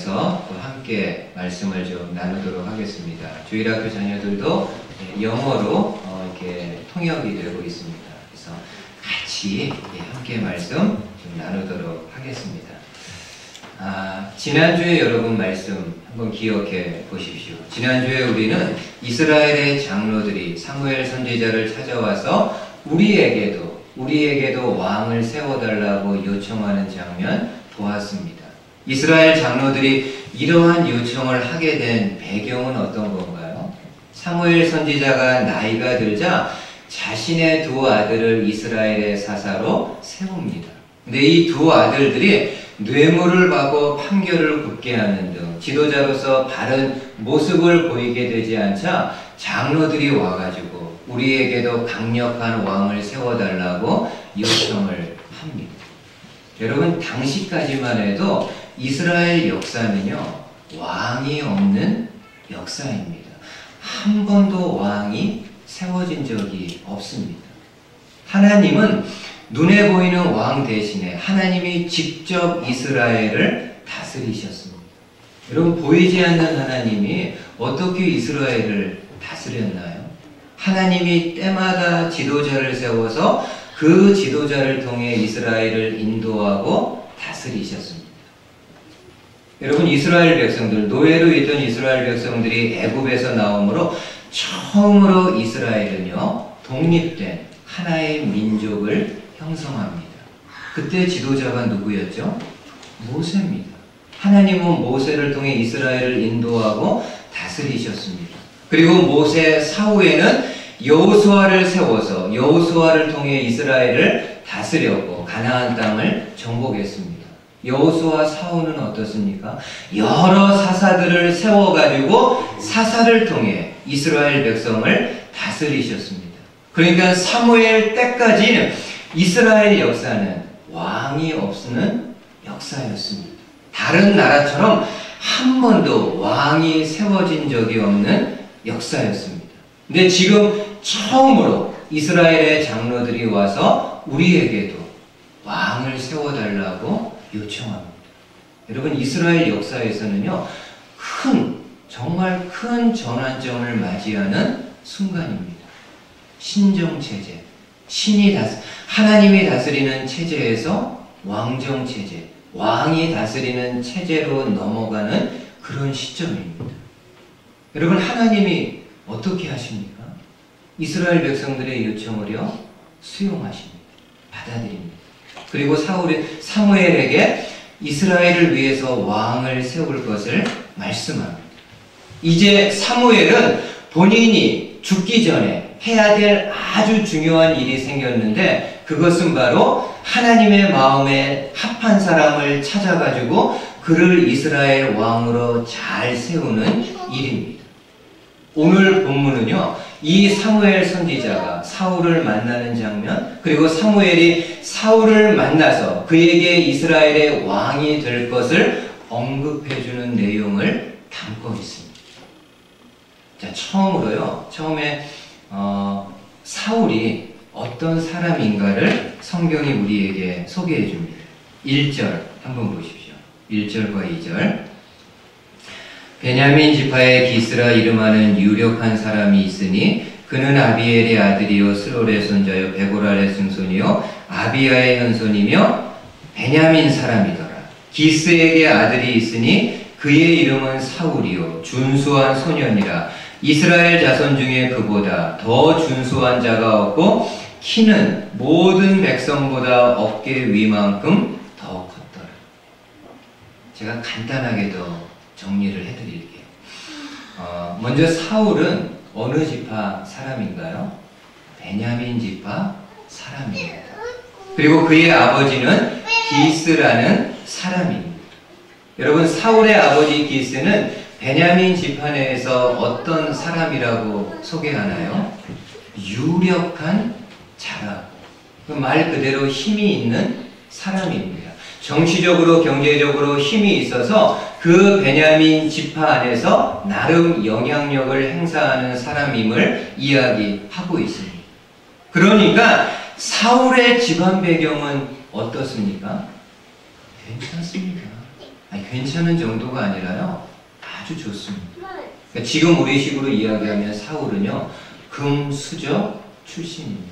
통해서 또 함께 말씀을 좀 나누도록 하겠습니다. 주일학교 자녀들도 영어로 이렇게 통역이 되고 있습니다. 그래서 같이 함께 말씀 좀 나누도록 하겠습니다. 지난주에 여러분 말씀 한번 기억해 보십시오. 지난주에 우리는 이스라엘의 장로들이 사무엘 선지자를 찾아와서 우리에게도 왕을 세워달라고 요청하는 장면 보았습니다. 이스라엘 장로들이 이러한 요청을 하게 된 배경은 어떤 건가요? 사무엘 선지자가 나이가 들자 자신의 두 아들을 이스라엘의 사사로 세웁니다. 근데 이 두 아들들이 뇌물을 받고 판결을 굽게 하는 등 지도자로서 바른 모습을 보이게 되지 않자 장로들이 와가지고 우리에게도 강력한 왕을 세워달라고 요청을 합니다. 여러분, 당시까지만 해도 이스라엘 역사는요, 왕이 없는 역사입니다. 한 번도 왕이 세워진 적이 없습니다. 하나님은 눈에 보이는 왕 대신에 하나님이 직접 이스라엘을 다스리셨습니다. 여러분, 보이지 않는 하나님이 어떻게 이스라엘을 다스렸나요? 하나님이 때마다 지도자를 세워서 그 지도자를 통해 이스라엘을 인도하고 다스리셨습니다. 여러분, 이스라엘 백성들, 노예로 있던 이스라엘 백성들이 애굽에서 나오므로 처음으로 이스라엘은요, 독립된 하나의 민족을 형성합니다. 그때 지도자가 누구였죠? 모세입니다. 하나님은 모세를 통해 이스라엘을 인도하고 다스리셨습니다. 그리고 모세 사후에는 여호수아를 세워서 여호수아를 통해 이스라엘을 다스렸고 가나안 땅을 정복했습니다. 여호수아 사후는 어떻습니까? 여러 사사들을 세워가지고 사사를 통해 이스라엘 백성을 다스리셨습니다. 그러니까 사무엘 때까지 이스라엘 역사는 왕이 없는 역사였습니다. 다른 나라처럼 한 번도 왕이 세워진 적이 없는 역사였습니다. 근데 지금 처음으로 이스라엘의 장로들이 와서 우리에게도 왕을 세워달라고 요청합니다. 여러분, 이스라엘 역사에서는요, 정말 큰 전환점을 맞이하는 순간입니다. 신정체제, 하나님이 다스리는 체제에서 왕정체제, 왕이 다스리는 체제로 넘어가는 그런 시점입니다. 여러분, 하나님이 어떻게 하십니까? 이스라엘 백성들의 요청을요, 수용하십니다. 받아들입니다. 그리고 사무엘에게 이스라엘을 위해서 왕을 세울 것을 말씀합니다. 이제 사무엘은 본인이 죽기 전에 해야 될 아주 중요한 일이 생겼는데, 그것은 바로 하나님의 마음에 합한 사람을 찾아가지고 그를 이스라엘 왕으로 잘 세우는 일입니다. 오늘 본문은요, 이 사무엘 선지자가 사울을 만나는 장면, 그리고 사무엘이 사울을 만나서 그에게 이스라엘의 왕이 될 것을 언급해주는 내용을 담고 있습니다. 자, 처음에 사울이 어떤 사람인가를 성경이 우리에게 소개해 줍니다. 1절 한번 보십시오. 1절과 2절. 베냐민 지파의 기스라 이름하는 유력한 사람이 있으니 그는 아비엘의 아들이요 스롤의 손자요 베고랄의 증손이요 아비야의 현손이며 베냐민 사람이더라. 기스에게 아들이 있으니 그의 이름은 사울이요 준수한 소년이라. 이스라엘 자손 중에 그보다 더 준수한 자가 없고 키는 모든 백성보다 어깨 위만큼 더 컸더라. 제가 간단하게 더 정리를 해드릴게요. 먼저 사울은 어느 지파 사람인가요? 베냐민 지파 사람입니다. 그리고 그의 아버지는 기스라는 사람입니다. 여러분, 사울의 아버지 기스는 베냐민 지파 내에서 어떤 사람이라고 소개하나요? 유력한 자라고, 말 그대로 힘이 있는 사람입니다. 정치적으로, 경제적으로 힘이 있어서 그 베냐민 지파 안에서 나름 영향력을 행사하는 사람임을 이야기하고 있습니다. 그러니까 사울의 집안 배경은 어떻습니까? 괜찮습니다. 아니, 괜찮은 정도가 아니라요, 아주 좋습니다. 그러니까 지금 우리식으로 이야기하면 사울은요, 금수저 출신입니다.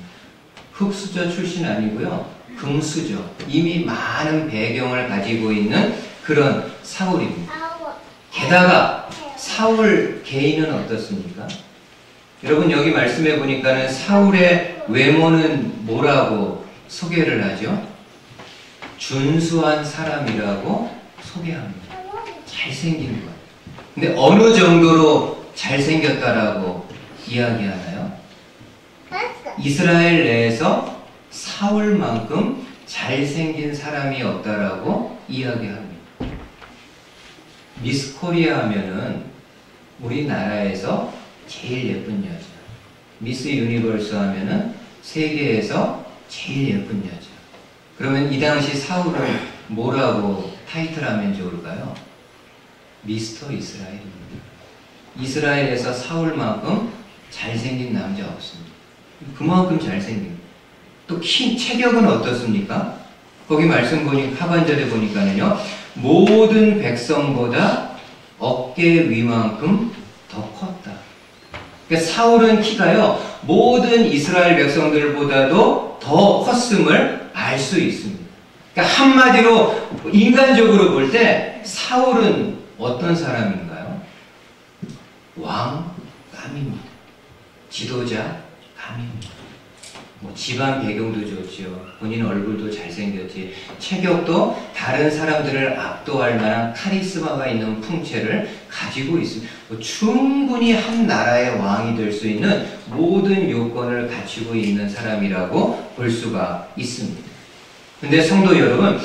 흑수저 출신 아니고요, 금수저. 이미 많은 배경을 가지고 있는 그런 사울입니다. 게다가 사울 개인은 어떻습니까? 여러분, 여기 말씀해 보니까는 사울의 외모는 뭐라고 소개를 하죠? 준수한 사람이라고 소개합니다. 잘생긴 것. 근데 어느 정도로 잘생겼다라고 이야기하나요? 이스라엘 내에서 사울만큼 잘생긴 사람이 없다라고 이야기합니다. 미스 코리아 하면은 우리나라에서 제일 예쁜 여자, 미스 유니버스 하면은 세계에서 제일 예쁜 여자. 그러면 이 당시 사울을 뭐라고 타이틀하면 좋을까요? 미스터 이스라엘입니다. 이스라엘에서 사울만큼 잘생긴 남자 없습니다. 그만큼 잘생긴. 또 체격은 어떻습니까? 거기 말씀 보니까 하반절에 보니까는요, 모든 백성보다 어깨 위만큼 더 컸다. 그러니까 사울은 키가요, 모든 이스라엘 백성들보다도 더 컸음을 알 수 있습니다. 그러니까 한마디로 인간적으로 볼 때 사울은 어떤 사람인가요? 왕감입니다. 지도자 감입니다. 뭐 집안 배경도 좋지요. 본인 얼굴도 잘생겼지. 체격도 다른 사람들을 압도할 만한 카리스마가 있는 풍채를 가지고 있습니다. 충분히 한 나라의 왕이 될 수 있는 모든 요건을 갖추고 있는 사람이라고 볼 수가 있습니다. 근데 성도 여러분,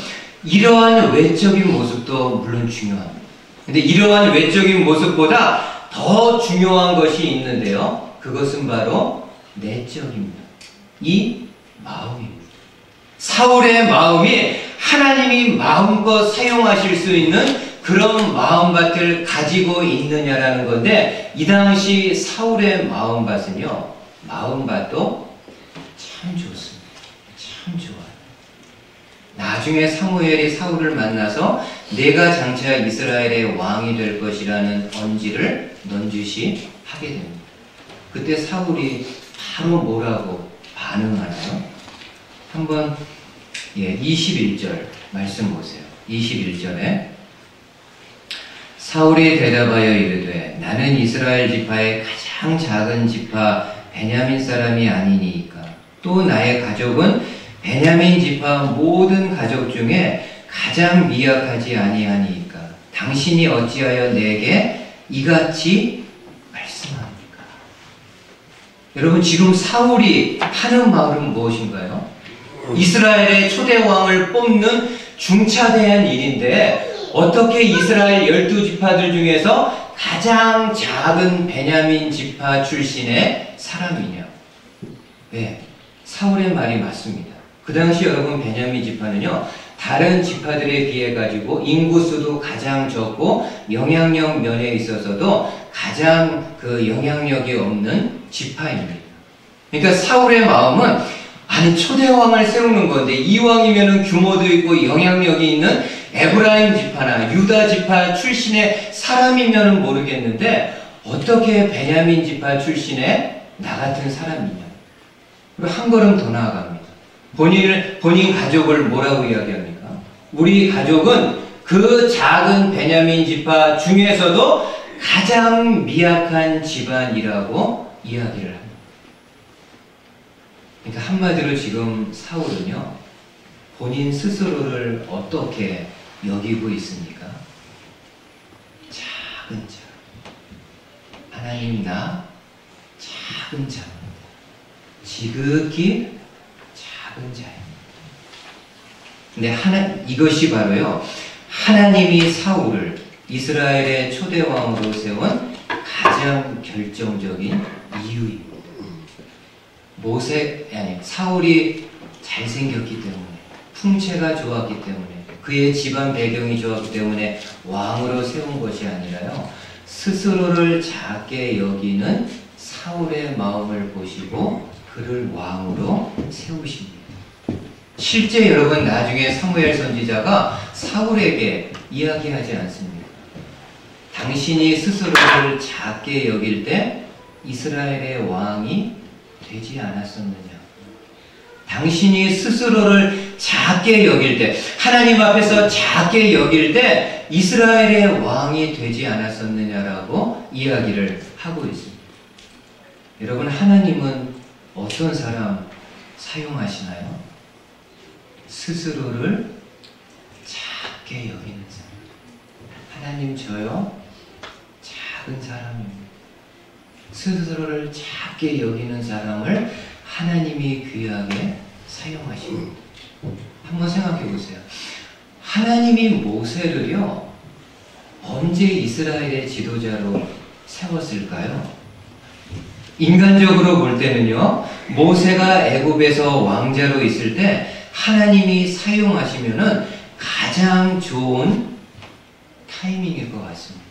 이러한 외적인 모습도 물론 중요합니다. 근데 이러한 외적인 모습보다 더 중요한 것이 있는데요. 그것은 바로 내적입니다. 이 마음입니다. 사울의 마음이 하나님이 마음껏 사용하실 수 있는 그런 마음밭을 가지고 있느냐라는 건데, 이 당시 사울의 마음밭은요, 마음밭도 참 좋습니다. 참 좋아요. 나중에 사무엘이 사울을 만나서 내가 장차 이스라엘의 왕이 될 것이라는 언지를 넌지시 하게 됩니다. 그때 사울이 바로 뭐라고 반응하나요? 한번 21절 말씀 보세요. 21절에 사울이 대답하여 이르되 나는 이스라엘 지파의 가장 작은 지파 베냐민 사람이 아니니까 또 나의 가족은 베냐민 지파 모든 가족 중에 가장 미약하지 아니하니까 당신이 어찌하여 내게 이같이 말씀합니까? 여러분, 지금 사울이 하는 말은 무엇인가요? 이스라엘의 초대왕을 뽑는 중차대한 일인데 어떻게 이스라엘 12지파들 중에서 가장 작은 베냐민 지파 출신의 사람이냐? 네, 사울의 말이 맞습니다. 그 당시 여러분, 베냐민 지파는요, 다른 지파들에 비해 가지고 인구수도 가장 적고 영향력 면에 있어서도 가장 그 영향력이 없는 지파입니다. 그러니까 사울의 마음은 아니 초대왕을 세우는 건데 이 왕이면은 규모도 있고 영향력이 있는 에브라임 지파나 유다 지파 출신의 사람이면은 모르겠는데 어떻게 베냐민 지파 출신의 나 같은 사람이냐. 그리고 한 걸음 더 나아갑니다. 본인 가족을 뭐라고 이야기합니까? 우리 가족은 그 작은 베냐민 지파 중에서도 가장 미약한 집안이라고 이야기를 합니다. 그러니까 한마디로 지금 사울은요, 본인 스스로를 어떻게 여기고 있습니까? 작은 자. 하나님 나 작은 자입니다. 지극히 작은 자입니다. 근데 이것이 바로요, 하나님이 사울을 이스라엘의 초대왕으로 세운 가장 결정적인 이유입니다. 사울이 잘생겼기 때문에, 풍채가 좋았기 때문에, 그의 집안 배경이 좋았기 때문에 왕으로 세운 것이 아니라요, 스스로를 작게 여기는 사울의 마음을 보시고 그를 왕으로 세우십니다. 실제 여러분 나중에 사무엘 선지자가 사울에게 이야기하지 않습니다. 당신이 스스로를 작게 여길 때 이스라엘의 왕이 되지 않았었느냐? 당신이 스스로를 작게 여길 때, 하나님 앞에서 작게 여길 때 이스라엘의 왕이 되지 않았었느냐라고 이야기를 하고 있습니다. 여러분, 하나님은 어떤 사람 사용하시나요? 스스로를 작게 여기는 사람. 하나님, 저요 작은 사람입니다. 스스로를 작게 여기는 사람을 하나님이 귀하게 사용하십니다. 한번 생각해 보세요. 하나님이 모세를요 언제 이스라엘의 지도자로 세웠을까요? 인간적으로 볼 때는요, 모세가 애굽에서 왕자로 있을 때 하나님이 사용하시면은 가장 좋은 타이밍일 것 같습니다.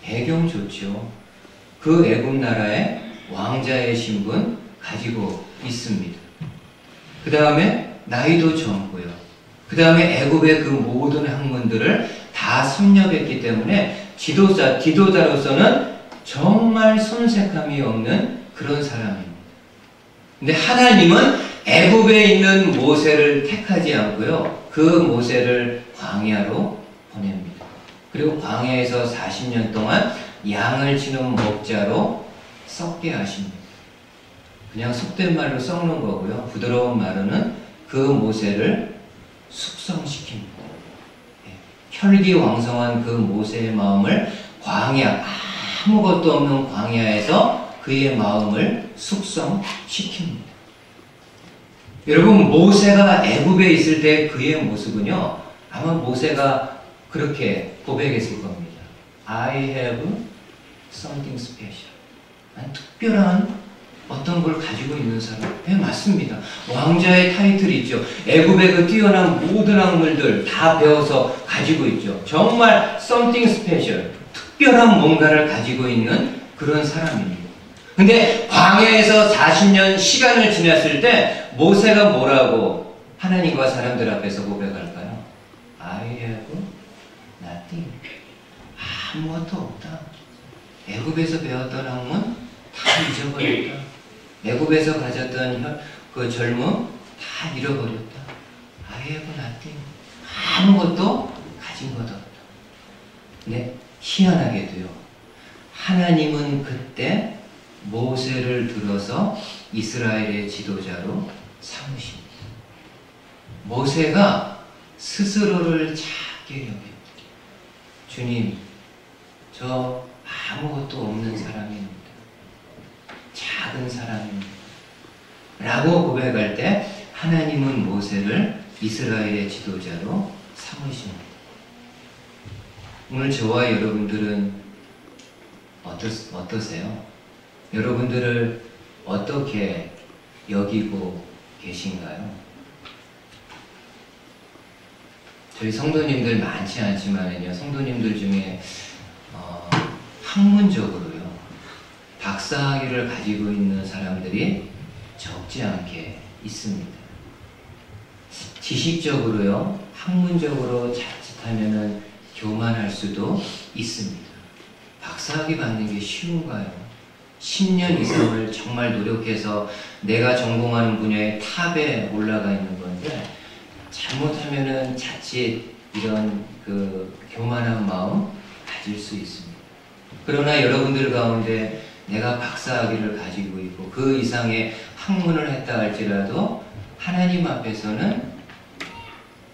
배경 좋죠. 그 애굽 나라의 왕자의 신분 가지고 있습니다. 그 다음에 나이도 젊고요. 그 다음에 애굽의 그 모든 학문들을 다 섭렵했기 때문에 지도자로서는 정말 손색함이 없는 그런 사람입니다. 근데 하나님은 애굽에 있는 모세를 택하지 않고요, 그 모세를 광야로 보냅니다. 그리고 광야에서 40년 동안 양을 치는 목자로 썩게 하십니다. 그냥 속된 말로 썩는 거고요, 부드러운 말로는 그 모세를 숙성시킵니다. 혈기왕성한 그 모세의 마음을 광야, 아무것도 없는 광야에서 그의 마음을 숙성시킵니다. 여러분, 모세가 애굽에 있을 때 그의 모습은요, 아마 모세가 그렇게 고백했을 겁니다. I have something special. 난 특별한 어떤 걸 가지고 있는 사람. 네, 맞습니다. 왕자의 타이틀이 있죠. 애굽의 그 뛰어난 모든 학문들 다 배워서 가지고 있죠. 정말 something special. 특별한 뭔가를 가지고 있는 그런 사람입니다. 근데 광야에서 40년 시간을 지났을 때 모세가 뭐라고 하나님과 사람들 앞에서 고백할까요? I have nothing. 아무것도 없다. 애굽에서 배웠던 학문 다 잊어버렸다. 애굽에서 가졌던 그 젊음 다 잃어버렸다. I have nothing. 아무것도 가진 것 없다. 네, 희한하게도요, 하나님은 그때 모세를 들어서 이스라엘의 지도자로 삼으십니다. 모세가 스스로를 작게 여깁니다. 주님, 저 아무것도 없는 사람입니다. 작은 사람입니다. 라고 고백할 때 하나님은 모세를 이스라엘의 지도자로 삼으십니다. 오늘 저와 여러분들은 어떠세요? 여러분들을 어떻게 여기고 계신가요? 저희 성도님들 많지 않지만요, 성도님들 중에 학문적으로요, 박사학위를 가지고 있는 사람들이 적지 않게 있습니다. 지식적으로요, 학문적으로 자칫하면은 교만할 수도 있습니다. 박사학위 받는 게 쉬운가요? 10년 이상을 정말 노력해서 내가 전공하는 분야의 탑에 올라가 있는 건데, 잘못하면은 자칫 이런 그 교만한 마음 가질 수 있습니다. 그러나 여러분들 가운데 내가 박사학위를 가지고 있고 그 이상의 학문을 했다 할지라도 하나님 앞에서는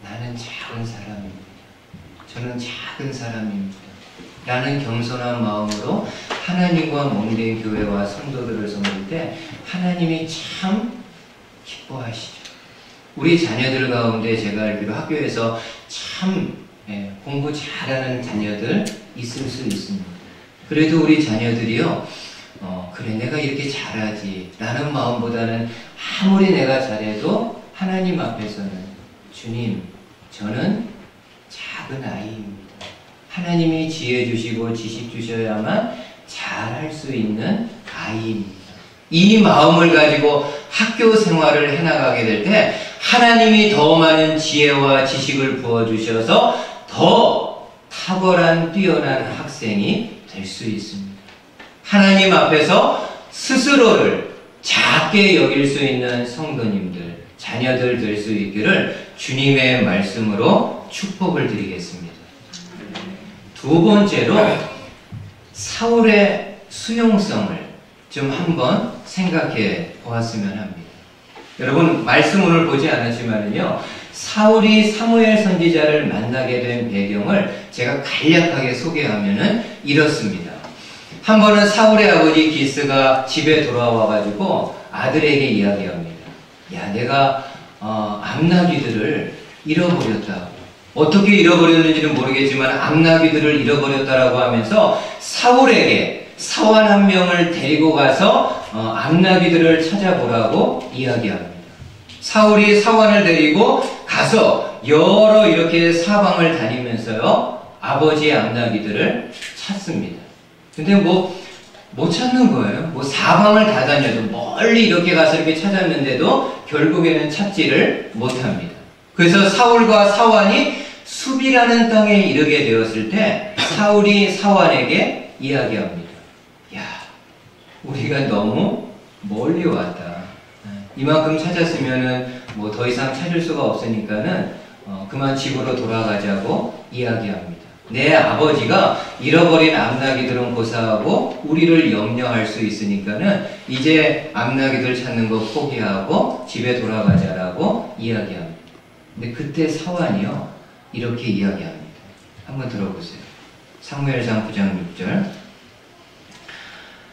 나는 작은 사람입니다. 저는 작은 사람입니다. 라는 겸손한 마음으로 하나님과 몸된 교회와 성도들을 섬길 때 하나님이 참 기뻐하시죠. 우리 자녀들 가운데 제가 알기로 학교에서 참 공부 잘하는 자녀들 있을 수 있습니다. 그래도 우리 자녀들이요, 그래 내가 이렇게 잘하지 라는 마음보다는 아무리 내가 잘해도 하나님 앞에서는 주님, 저는 작은 아이입니다. 하나님이 지혜 주시고 지식 주셔야만 잘할 수 있는 아이입니다. 이 마음을 가지고 학교 생활을 해나가게 될 때 하나님이 더 많은 지혜와 지식을 부어주셔서 더 탁월한 뛰어난 학생이 될 수 있습니다. 하나님 앞에서 스스로를 작게 여길 수 있는 성도님들, 자녀들 될 수 있기를 주님의 말씀으로 축복을 드리겠습니다. 두 번째로 사울의 수용성을 좀 한번 생각해 보았으면 합니다. 여러분, 말씀 오늘 보지 않았지만요, 사울이 사무엘 선지자를 만나게 된 배경을 제가 간략하게 소개하면은 이렇습니다. 한 번은 사울의 아버지 기스가 집에 돌아와가지고 아들에게 이야기합니다. 야, 내가 암나귀들을 잃어버렸다고. 어떻게 잃어버렸는지는 모르겠지만 암나귀들을 잃어버렸다라고 하면서 사울에게 사원 한 명을 데리고 가서 암나귀들을 찾아보라고 이야기합니다. 사울이 사원을 데리고 가서 여러 이렇게 사방을 다니면서요, 아버지의 암나귀들을 찾습니다. 근데 못 찾는 거예요. 사방을 다 다녀도 멀리 이렇게 가서 이렇게 찾았는데도 결국에는 찾지를 못합니다. 그래서 사울과 사완이 수비라는 땅에 이르게 되었을 때 사울이 사완에게 이야기합니다. 야, 우리가 너무 멀리 왔다. 이만큼 찾았으면은 더 이상 찾을 수가 없으니까는 그만 집으로 돌아가자고 이야기합니다. 내 아버지가 잃어버린 암나귀들은 고사하고 우리를 염려할 수 있으니까는 이제 암나귀들 찾는 거 포기하고 집에 돌아가자라고 이야기합니다. 근데 그때 사완이요, 이렇게 이야기합니다. 한번 들어보세요. 사무엘상 9장 6절.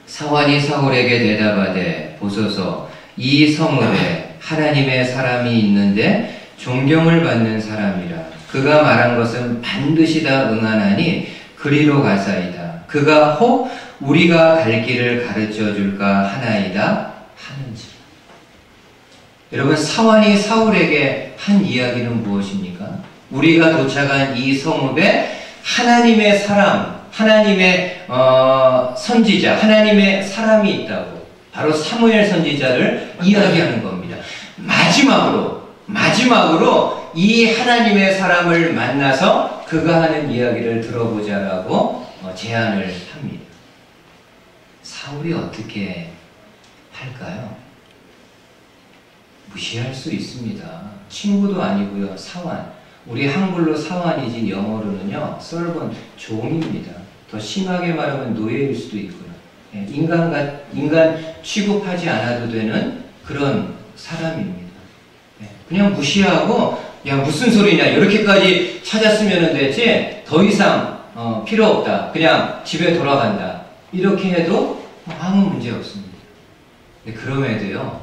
사완이 사울에게 대답하되, 보소서, 이 성읍에 하나님의 사람이 있는데 존경을 받는 사람이라. 그가 말한 것은 반드시 다 응하나니 그리로 가사이다. 그가 혹 우리가 갈 길을 가르쳐 줄까 하나이다 하는지. 여러분, 사완이 사울에게 한 이야기는 무엇입니까? 우리가 도착한 이 성읍에 하나님의 사람, 하나님의 선지자, 하나님의 사람이 있다고, 바로 사무엘 선지자를 이야기하는 겁니다. 마지막으로 이 하나님의 사람을 만나서 그가 하는 이야기를 들어보자라고 제안을 합니다. 사울이 어떻게 할까요? 무시할 수 있습니다. 친구도 아니고요, 사환. 우리 한글로 사환이지 영어로는요, 썰번, 종입니다. 더 심하게 말하면 노예일 수도 있고요. 인간 취급하지 않아도 되는 그런 사람입니다. 그냥 무시하고, 야, 무슨 소리냐, 이렇게까지 찾았으면 되지, 더 이상 필요 없다, 그냥 집에 돌아간다, 이렇게 해도 아무 문제 없습니다. 그럼에도요,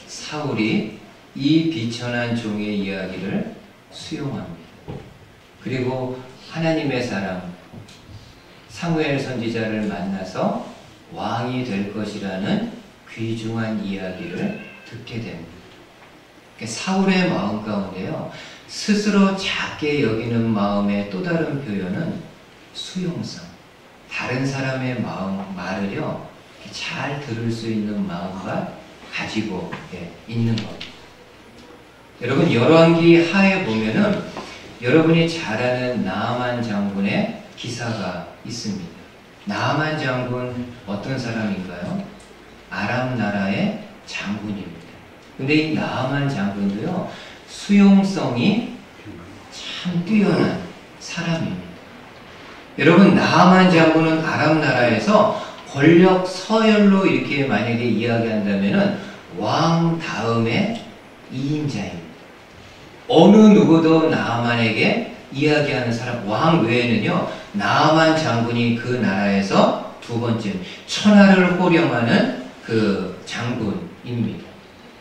사울이 이 비천한 종의 이야기를 수용합니다. 그리고 하나님의 사람 사무엘 선지자를 만나서 왕이 될 것이라는 귀중한 이야기를 듣게 됩니다. 사울의 마음 가운데요, 스스로 작게 여기는 마음의 또 다른 표현은 수용성. 다른 사람의 말을요, 잘 들을 수 있는 마음을 가지고 있는 겁니다. 여러분, 열왕기 하에 보면은 여러분이 잘 아는 나아만 장군의 기사가 있습니다. 나아만 장군 어떤 사람인가요? 아람 나라의 장군입니다. 근데 이 나아만 장군도요, 수용성이 참 뛰어난 사람입니다. 여러분, 나아만 장군은 아람 나라에서 권력 서열로 이렇게 만약에 이야기한다면은 왕 다음에 2인자입니다. 어느 누구도 나아만에게 이야기하는 사람, 왕 외에는요, 나아만 장군이 그 나라에서 두 번째, 천하를 호령하는 그 장군입니다.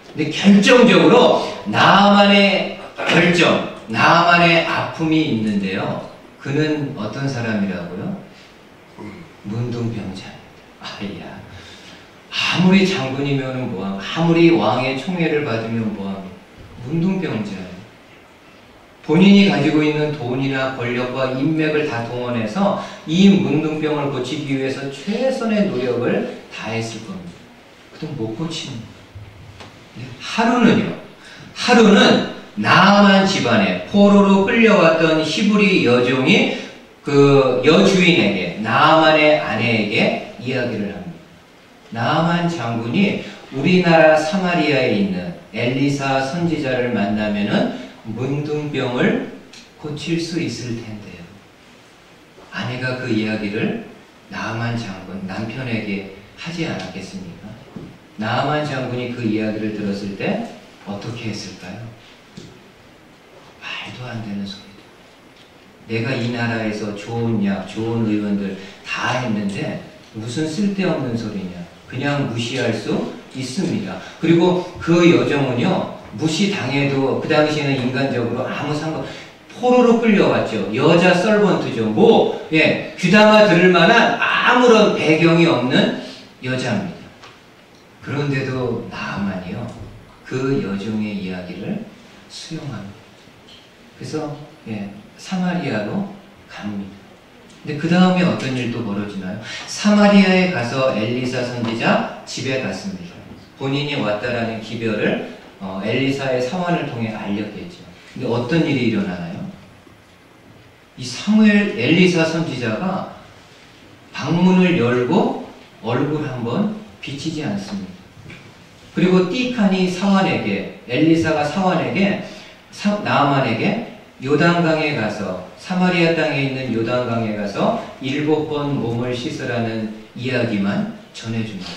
근데 결정적으로 나아만의 결정, 나아만의 아픔이 있는데요, 그는 어떤 사람이라고요? 문둥병자입니다. 아야, 아무리 장군이면 뭐함, 아무리 왕의 총애를 받으면 뭐함, 문둥병자예요. 본인이 가지고 있는 돈이나 권력과 인맥을 다 동원해서 이 문둥병을 고치기 위해서 최선의 노력을 다했을 겁니다. 그럼 못 고치는 거예요. 하루는요, 하루는 나아만 집안에 포로로 끌려왔던 히브리 여종이 그 여주인에게, 나아만의 아내에게 이야기를 합니다. 나아만 장군이 우리나라 사마리아에 있는 엘리사 선지자를 만나면은 문둥병을 고칠 수 있을 텐데요. 아내가 그 이야기를 나아만 장군, 남편에게 하지 않았겠습니까? 나아만 장군이 그 이야기를 들었을 때 어떻게 했을까요? 말도 안 되는 소리다. 내가 이 나라에서 좋은 약, 좋은 의원들 다 했는데 무슨 쓸데없는 소리냐. 그냥 무시할 수 있습니다. 그리고 그 여정은요, 무시당해도 그 당시에는 인간적으로 아무 상관, 포로로 끌려왔죠. 여자 서번트죠. 귀담아 들을 만한 아무런 배경이 없는 여자입니다. 그런데도 나아만이요, 그 여종의 이야기를 수용합니다. 그래서 사마리아로 갑니다. 근데 그 다음에 어떤 일도 벌어지나요? 사마리아에 가서 엘리사 선지자 집에 갔습니다. 본인이 왔다라는 기별을 엘리사의 사환을 통해 알렸겠죠. 근데 어떤 일이 일어나나요? 이 엘리사 선지자가 방문을 열고 얼굴 한번 비치지 않습니다. 그리고 띠칸이 사환에게, 엘리사가 사환에게, 나아만에게 요단강에 가서, 사마리아 땅에 있는 요단강에 가서 7번 몸을 씻으라는 이야기만 전해줍니다.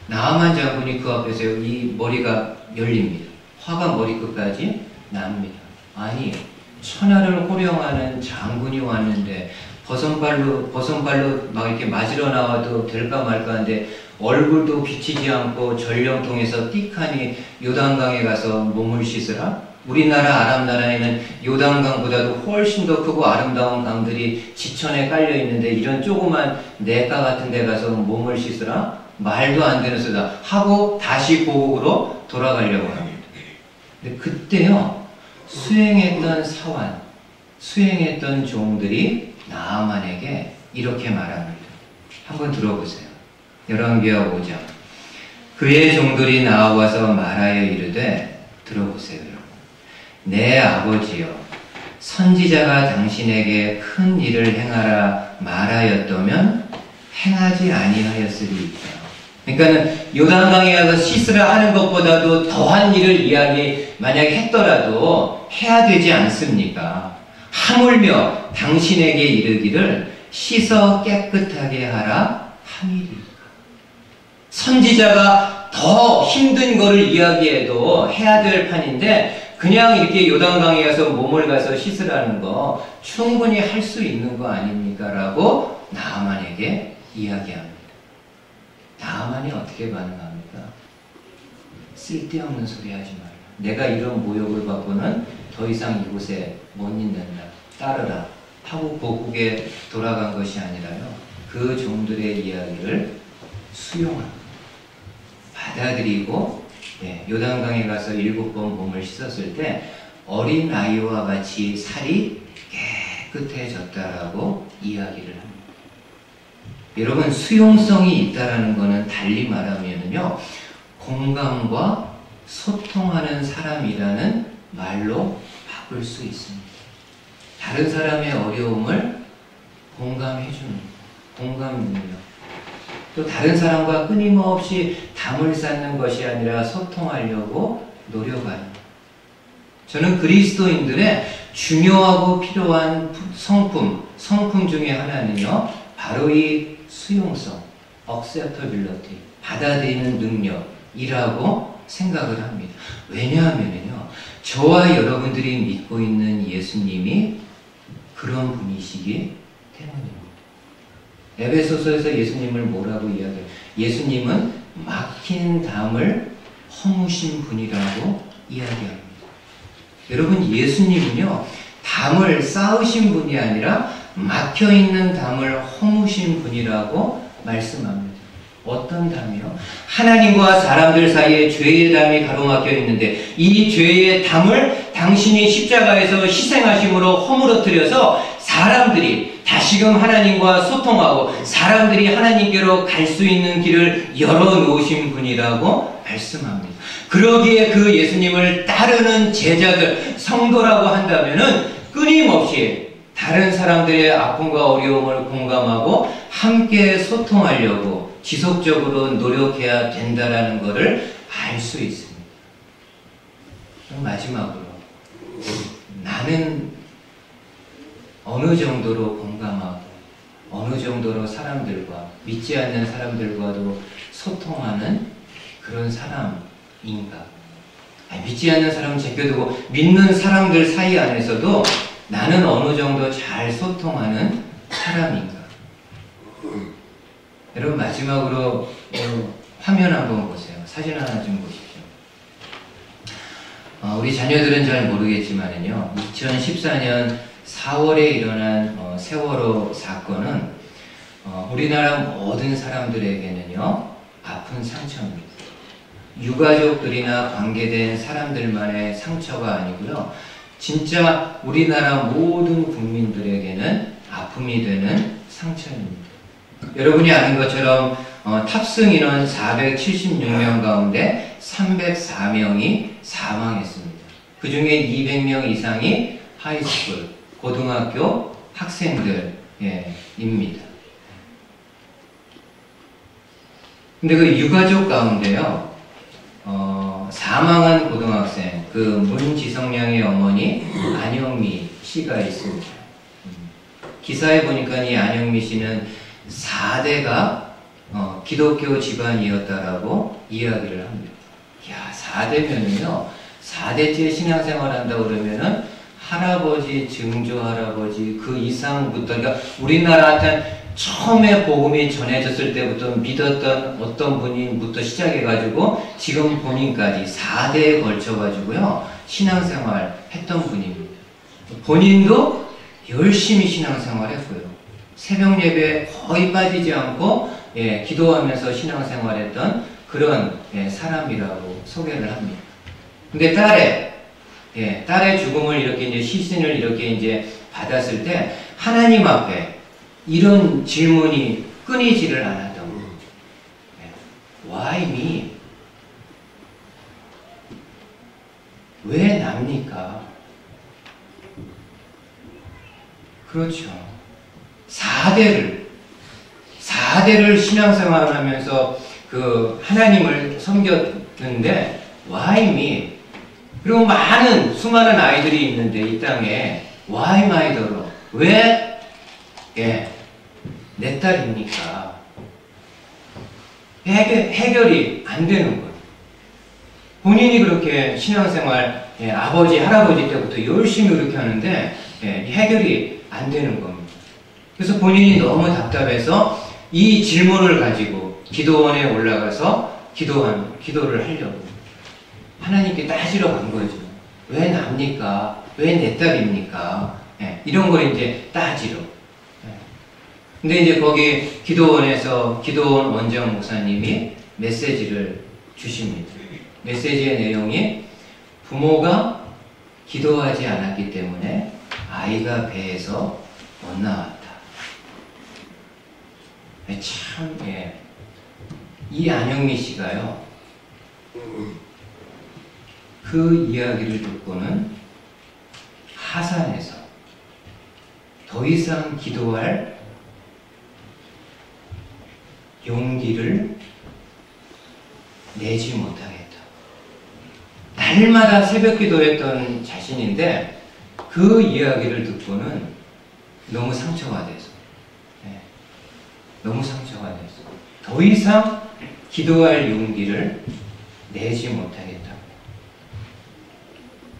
나아만 장군이 그 앞에서 이 머리가 열립니다. 화가 머리끝까지 납니다. 아니, 천하를 호령하는 장군이 왔는데 버선발로 막 이렇게 맞으러 나와도 될까 말까 한데 얼굴도 비치지 않고 전령통에서 띠칸이 요단강에 가서 몸을 씻으라? 우리나라 아람 나라에는 요단강보다도 훨씬 더 크고 아름다운 강들이 지천에 깔려 있는데 이런 조그만 냇가 같은 데 가서 몸을 씻으라? 말도 안 되는 소리다 하고 다시 고국으로 돌아가려고 합니다. 근데 그때요, 수행했던 사환, 수행했던 종들이 나아만에게 이렇게 말합니다. 한번 들어보세요. 열왕기하 5장. 그의 종들이 나와서 말하여 이르되, 들어보세요 여러분. 내 아버지여, 선지자가 당신에게 큰 일을 행하라 말하였다면 행하지 아니하였으리이까. 그러니까는 요단강에 가서 씻으라 하는 것보다도 더한 일을 만약에 했더라도 해야 되지 않습니까? 하물며 당신에게 이르기를 씻어 깨끗하게 하라 함이리까. 선지자가 더 힘든 거를 이야기해도 해야 될 판인데 그냥 이렇게 요단강에 가서 몸을 가서 씻으라는 거 충분히 할 수 있는 거 아닙니까? 라고 나아만에게 이야기합니다. 나아만이 어떻게 반응합니까? 쓸데없는 소리 하지 마라. 내가 이런 모욕을 받고는 더 이상 이곳에 못 있는다. 따르라. 하고 고국에 돌아간 것이 아니라요. 그 종들의 이야기를 수용합니다. 받아들이고 요단강에 가서 7번 몸을 씻었을 때 어린아이와 같이 살이 깨끗해졌다라고 이야기를 합니다. 여러분, 수용성이 있다라는 것은 달리 말하면요, 공감과 소통하는 사람이라는 말로 바꿀 수 있습니다. 다른 사람의 어려움을 공감해주는 공감 능력. 또 다른 사람과 끊임없이 담을 쌓는 것이 아니라 소통하려고 노력하는. 저는 그리스도인들의 중요하고 필요한 성품 중에 하나는요, 바로 이 수용성, acceptability, 받아들이는 능력이라고 생각을 합니다. 왜냐하면요, 저와 여러분들이 믿고 있는 예수님이 그런 분이시기 때문입니다. 에베소서에서 예수님을 뭐라고 이야기해요? 예수님은 막힌 담을 허무신 분이라고 이야기합니다. 여러분, 예수님은요, 담을 쌓으신 분이 아니라 막혀있는 담을 허무신 분이라고 말씀합니다. 어떤 담이요? 하나님과 사람들 사이에 죄의 담이 가로막혀 있는데 이 죄의 담을 당신이 십자가에서 희생하심으로 허물어뜨려서 사람들이 다시금 하나님과 소통하고 사람들이 하나님께로 갈 수 있는 길을 열어놓으신 분이라고 말씀합니다. 그러기에 그 예수님을 따르는 제자들, 성도라고 한다면은 끊임없이 다른 사람들의 아픔과 어려움을 공감하고 함께 소통하려고 지속적으로 노력해야 된다라는 것을 알 수 있습니다. 마지막으로 나는 어느 정도로 공감하고 어느 정도로 사람들과 믿지 않는 사람들과도 소통하는 그런 사람인가? 믿지 않는 사람은 제껴두고 믿는 사람들 사이 안에서도 나는 어느 정도 잘 소통하는 사람인가? 여러분 마지막으로 화면 한번 보세요. 사진 하나 좀 보십시오. 우리 자녀들은 잘 모르겠지만요. 2014년 4월에 일어난 세월호 사건은 우리나라 모든 사람들에게는요. 아픈 상처입니다. 유가족들이나 관계된 사람들만의 상처가 아니고요. 진짜 우리나라 모든 국민들에게는 아픔이 되는 상처입니다. 여러분이 아는 것처럼 탑승 인원 476명 가운데 304명이 사망했습니다. 그 중에 200명 이상이 하이스쿨, 고등학교 학생들입니다. 근데 그 유가족 가운데요, 사망한 고등학생, 그 문지성 양의 어머니 안영미 씨가 있습니다. 기사에 보니까 이 안영미 씨는 4대가 기독교 집안이었다라고 이야기를 합니다. 야, 4대면은요, 4대째 신앙생활 한다고 그러면은 할아버지, 증조할아버지 그 이상부터, 그러니까 우리나라한테 처음에 복음이 전해졌을 때부터 믿었던 어떤 분인부터 시작해가지고 지금 본인까지 4대에 걸쳐가지고요 신앙생활 했던 분입니다. 본인도 열심히 신앙생활 했고요. 새벽 예배에 거의 빠지지 않고 기도하면서 신앙생활했던 그런 사람이라고 소개를 합니다. 근데 딸의 죽음을 이렇게 이제 시신을 이렇게 이제 받았을 때 하나님 앞에 이런 질문이 끊이지를 않았던 거예요. Why me? 왜 납니까? 그렇죠. 4대를 신앙생활을 하면서 그 하나님을 섬겼는데 Why me? 그리고 수많은 아이들이 있는데 이 땅에 Why my daughter? 왜 내 딸입니까? 해결이 안 되는 거예요. 본인이 그렇게 신앙생활 아버지, 할아버지 때부터 열심히 그렇게 하는데 해결이 안 되는 겁니다. 그래서 본인이 너무 답답해서 이 질문을 가지고 기도원에 올라가서 기도를 하려고 하나님께 따지러 간 거죠. 왜 납니까? 왜 내 딸입니까? 이런 걸 이제 따지러. 근데 이제 거기 기도원에서 기도원 원장 목사님이 메시지를 주십니다. 메시지의 내용이 부모가 기도하지 않았기 때문에 아이가 배에서 못 나왔다. 참, 이 안영미 씨가요, 그 이야기를 듣고는 하산해서 더 이상 기도할 용기를 내지 못하겠다. 날마다 새벽 기도했던 자신인데 그 이야기를 듣고는 너무 상처가 돼서 더 이상 기도할 용기를 내지 못하겠다.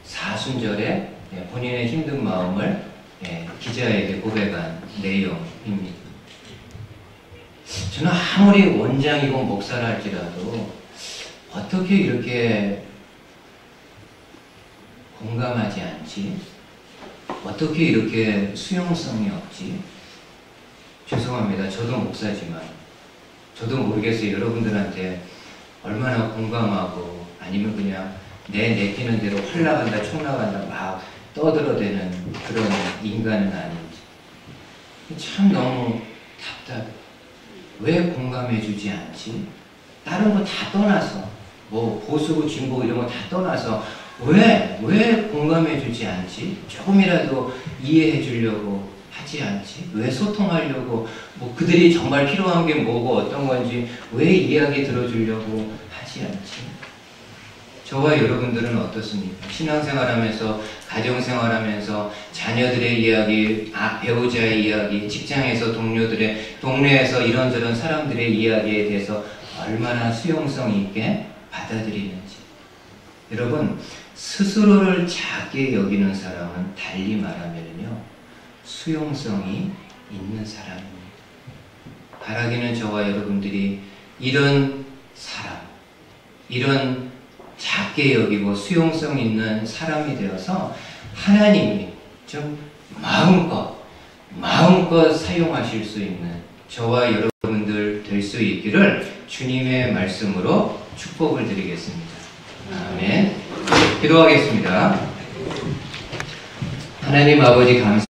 사순절에 본인의 힘든 마음을 기자에게 고백한 내용입니다. 저는 아무리 원장이고 목사라 할지라도 어떻게 이렇게 공감하지 않지? 어떻게 이렇게 수용성이 없지? 죄송합니다. 저도 목사지만 저도 모르겠어요. 여러분들한테 얼마나 공감하고 아니면 그냥 내키는 대로 활 나간다, 총 나간다 막 떠들어대는 그런 인간은 아닌지. 참 너무 답답해. 왜 공감해주지 않지? 다른 거 다 떠나서 뭐 보수, 진보 이런 거 다 떠나서 왜 공감해 주지 않지? 조금이라도 이해해 주려고 하지 않지? 왜 소통하려고, 뭐 그들이 정말 필요한 게 뭐고 어떤 건지 왜 이야기 들어주려고 하지 않지? 저와 여러분들은 어떻습니까? 신앙생활하면서, 가정생활하면서 자녀들의 이야기, 배우자의 이야기, 직장에서 동네에서 이런저런 사람들의 이야기에 대해서 얼마나 수용성 있게 받아들이는지. 여러분, 스스로를 작게 여기는 사람은 달리 말하면요, 수용성이 있는 사람입니다. 바라기는 저와 여러분들이 이런 사람, 이런 작게 여기고 수용성 있는 사람이 되어서 하나님이 좀 마음껏 사용하실 수 있는 저와 여러분들 될 수 있기를 주님의 말씀으로 축복을 드리겠습니다. 아멘. 기도하겠습니다. 하나님 아버지 감사합니다.